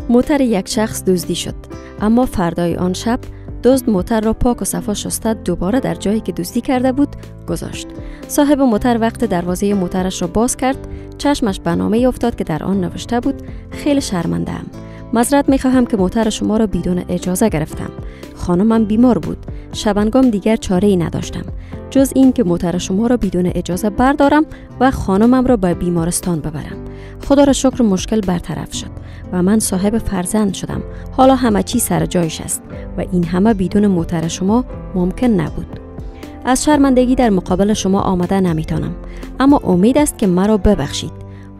موتر یک شخص دزدی شد، اما فردای آن شب دزد موتر را پاک و صفا شسته دوباره در جایی که دزدی کرده بود گذاشت. صاحب موتر وقت دروازه موترش را باز کرد، چشمش به نامه افتاد که در آن نوشته بود: خیلی شرمنده ام. معذرت می‌خواهم که موتر شما را بدون اجازه گرفتم. خانمم بیمار بود. شبانگام دیگر چاره‌ای نداشتم جز این که موتر شما را بدون اجازه بردارم و خانمم را به بیمارستان ببرم. خدا را شکر مشکل برطرف شد و من صاحب فرزند شدم. حالا همه چی سر جایش است و این همه بدون موتر شما ممکن نبود. از شرمندگی در مقابل شما آمده نمیتونم، اما امید است که مرا ببخشید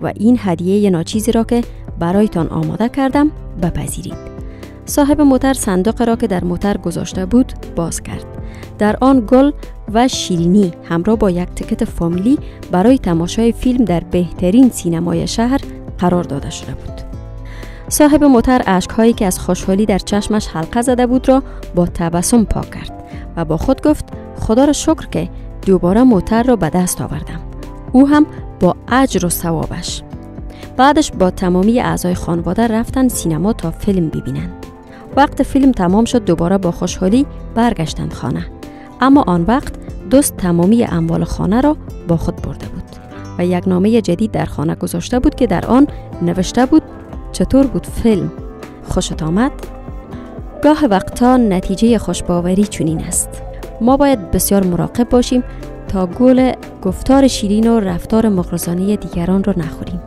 و این هدیه ناچیزی را که برایتان آماده کردم بپذیرید. صاحب موتر صندوق را که در موتر گذاشته بود باز کرد. در آن گل و شیرینی همراه با یک تکت فامیلی برای تماشای فیلم در بهترین سینمای شهر قرار داده شده بود. صاحب موتر اشک‌هایی که از خوشحالی در چشمش حلقه زده بود را با تبسم پاک کرد و با خود گفت: خدا را شکر که دوباره موتر را به دست آوردم، او هم با اجر و ثوابش. بعدش با تمامی اعضای خانواده رفتن سینما تا فیلم ببینند. وقت فیلم تمام شد دوباره با خوشحالی برگشتند خانه، اما آن وقت دوست تمامی اموال خانه را با خود برده بود و یک نامه جدید در خانه گذاشته بود که در آن نوشته بود: چطور بود فیلم؟ خوشت آمد؟ گاه وقتا نتیجه خوشباوری چنین است. ما باید بسیار مراقب باشیم تا گول گفتار شیرین و رفتار مغرضانه دیگران را نخوریم.